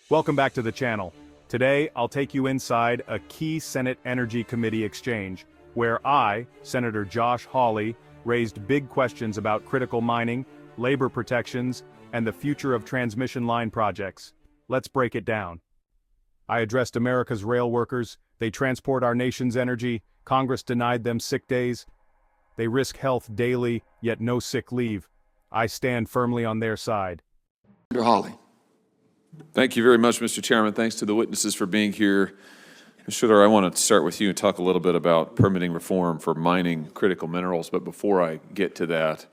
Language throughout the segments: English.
Welcome back to the channel. Today, I'll take you inside a key Senate Energy Committee exchange, where I, Senator Josh Hawley, raised big questions about critical mining, labor protections, and the future of transmission line projects. Let's break it down. I addressed America's rail workers. They transport our nation's energy. Congress denied them sick days. They risk health daily, yet no sick leave. I stand firmly on their side. Senator Hawley. Thank you very much, Mr. Chairman. Thanks to the witnesses for being here. Mr. Schiller, I want to start with you and talk a little bit about permitting reform for mining critical minerals. But before I get to that,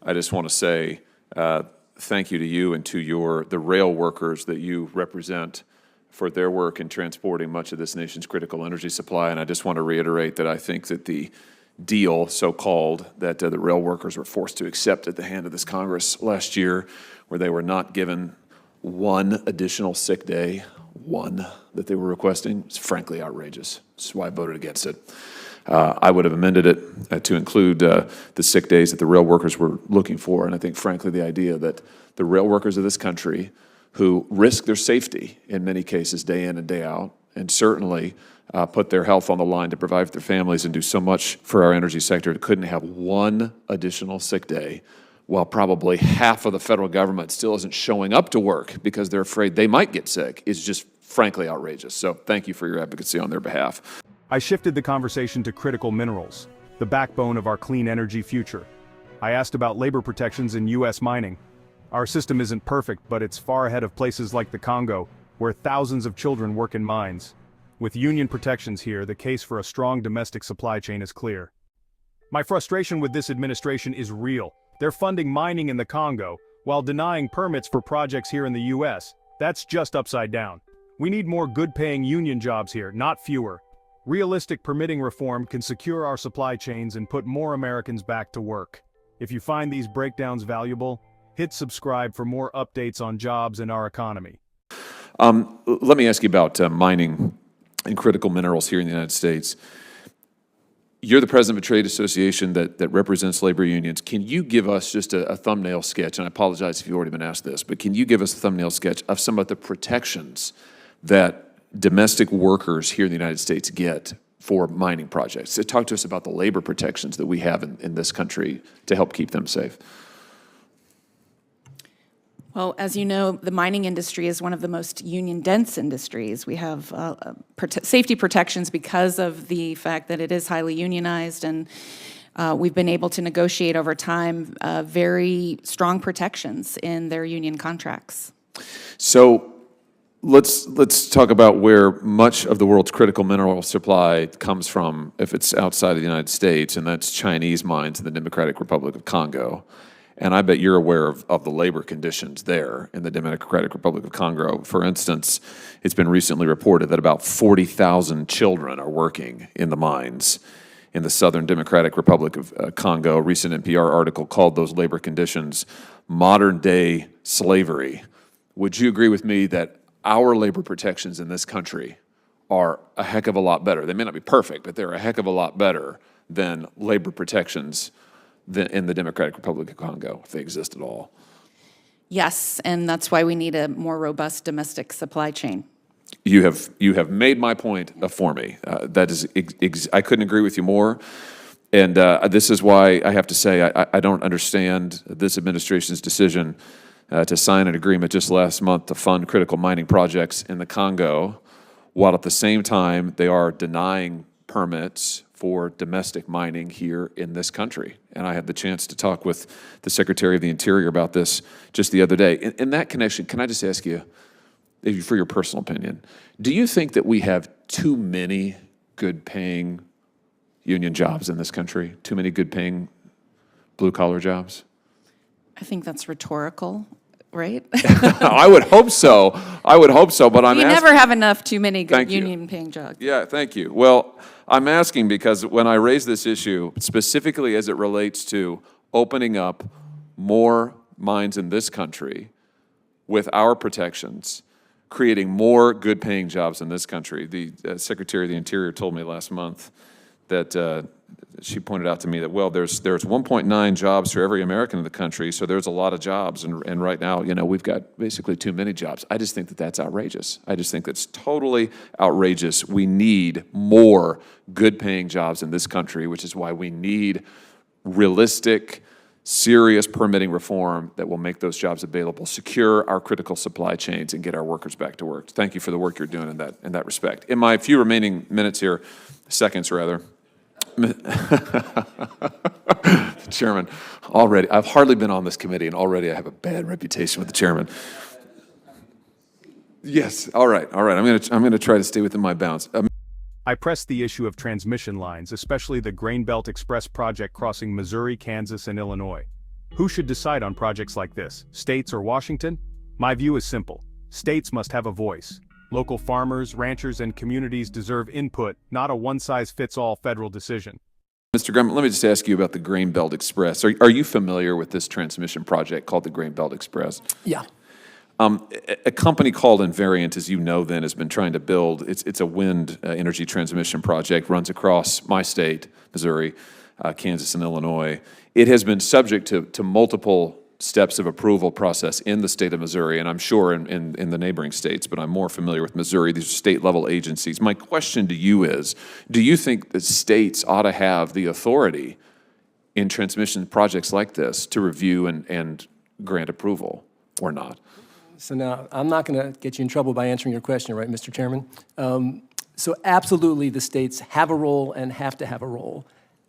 I just want to say thank you to you and to the rail workers that you represent for their work in transporting much of this nation's critical energy supply. And I just want to reiterate that I think that the deal, so-called, that the rail workers were forced to accept at the hand of this Congress last year, where they were not given one additional sick day, one that they were requesting, is frankly outrageous. That's why I voted against it. I would have amended it to include the sick days that the rail workers were looking for. And I think, frankly, the idea that the rail workers of this country, who risk their safety in many cases day in and day out, and certainly put their health on the line to provide for their families and do so much for our energy sector, couldn't have one additional sick day, while probably half of the federal government still isn't showing up to work because they're afraid they might get sick, is just frankly outrageous. So thank you for your advocacy on their behalf. I shifted the conversation to critical minerals, the backbone of our clean energy future. I asked about labor protections in U.S. mining. Our system isn't perfect, but it's far ahead of places like the Congo, where thousands of children work in mines. With union protections here, the case for a strong domestic supply chain is clear. My frustration with this administration is real. They're funding mining in the Congo, while denying permits for projects here in the U.S. That's just upside down. We need more good-paying union jobs here, not fewer. Realistic permitting reform can secure our supply chains and put more Americans back to work. If you find these breakdowns valuable, hit subscribe for more updates on jobs and our economy. Let me ask you about mining and critical minerals here in the United States. You're the president of a trade association that represents labor unions. Can you give us just a thumbnail sketch, and I apologize if you've already been asked this, but can you give us a thumbnail sketch of some of the protections that domestic workers here in the United States get for mining projects? So talk to us about the labor protections that we have in this country to help keep them safe. Well, as you know, the mining industry is one of the most union-dense industries. We have safety protections because of the fact that it is highly unionized, and we've been able to negotiate over time very strong protections in their union contracts. So let's talk about where much of the world's critical mineral supply comes from if it's outside of the United States, and that's Chinese mines in the Democratic Republic of Congo. And I bet you're aware of the labor conditions there in the Democratic Republic of Congo. For instance, it's been recently reported that about 40,000 children are working in the mines in the Southern Democratic Republic of Congo. A recent NPR article called those labor conditions modern-day slavery. Would you agree with me that our labor protections in this country are a heck of a lot better? They may not be perfect, but they're a heck of a lot better than labor protections in the Democratic Republic of Congo, if they exist at all. Yes, and that's why we need a more robust domestic supply chain. You have made my point for me. That is, I couldn't agree with you more. And this is why I have to say I don't understand this administration's decision to sign an agreement just last month to fund critical mining projects in the Congo, while at the same time they are denying permits for domestic mining here in this country. And I had the chance to talk with the Secretary of the Interior about this just the other day. In that connection, can I just ask you, for your personal opinion, do you think that we have too many good-paying union jobs in this country? Too many good-paying blue-collar jobs? I think that's rhetorical, right? I would hope so. I would hope so, but I'm asking. You never have enough too many good union-paying jobs. Yeah, thank you. Well, I'm asking because when I raise this issue, specifically as it relates to opening up more mines in this country with our protections, creating more good-paying jobs in this country. The Secretary of the Interior told me last month that she pointed out to me that, well, there's 1.9 jobs for every American in the country, so there's a lot of jobs, and right now, we've got basically too many jobs. I just think that that's outrageous. I just think that's totally outrageous. We need more good-paying jobs in this country, which is why we need realistic, serious permitting reform that will make those jobs available, secure our critical supply chains, and get our workers back to work. Thank you for the work you're doing in that respect. In my few remaining minutes here, seconds rather, Chairman, already, I've hardly been on this committee, and already I have a bad reputation with the chairman. Yes, all right. I'm gonna try to stay within my bounds. I pressed the issue of transmission lines, especially the Grain Belt Express project crossing Missouri, Kansas, and Illinois. Who should decide on projects like this, states or Washington? My view is simple. States must have a voice. Local farmers, ranchers, and communities deserve input, not a one-size-fits-all federal decision. Mr. Graham, let me just ask you about the Grain Belt Express. Are you familiar with this transmission project called the Grain Belt Express? Yeah. A company called Invariant, as you know then, has been trying to build, it's a wind energy transmission project, runs across my state, Missouri, Kansas, and Illinois. It has been subject to multiple steps of approval process in the state of Missouri, and I'm sure in the neighboring states, but I'm more familiar with Missouri. These are state-level agencies. My question to you is, do you think that states ought to have the authority in transmission projects like this to review and grant approval, or not? So now, I'm not going to get you in trouble by answering your question, right, Mr. Chairman? So absolutely, the states have a role and have to have a role.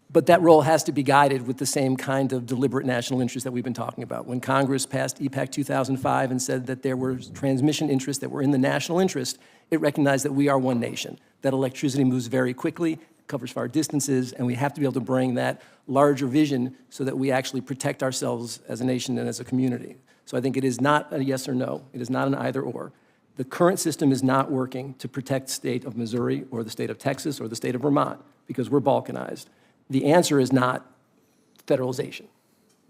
But that role has to be guided with the same kind of deliberate national interest that we've been talking about. When Congress passed EPAC 2005 and said that there were transmission interests that were in the national interest, it recognized that we are one nation, that electricity moves very quickly, covers far distances, and we have to be able to bring that larger vision so that we actually protect ourselves as a nation and as a community. So I think it is not a yes or no. It is not an either or. The current system is not working to protect the state of Missouri or the state of Texas or the state of Vermont because we're balkanized. The answer is not federalization.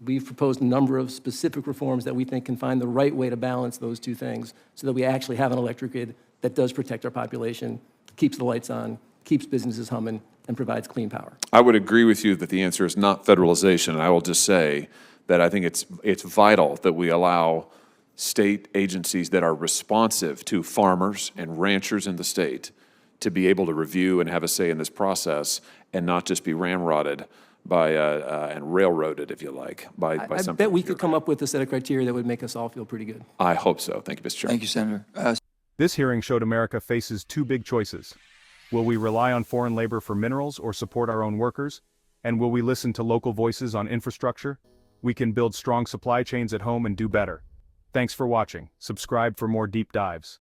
We've proposed a number of specific reforms that we think can find the right way to balance those two things so that we actually have an electric grid that does protect our population, keeps the lights on, keeps businesses humming, and provides clean power. I would agree with you that the answer is not federalization, and I will just say that I think it's vital that we allow state agencies that are responsive to farmers and ranchers in the state to be able to review and have a say in this process and not just be ramrodded by and railroaded, if you like, by some. I bet we could come up with a set of criteria that would make us all feel pretty good. I hope so. Thank you, Mr. Chairman. Thank you, Senator. This hearing showed America faces two big choices. Will we rely on foreign labor for minerals or support our own workers? And will we listen to local voices on infrastructure? We can build strong supply chains at home and do better. Thanks for watching. Subscribe for more deep dives.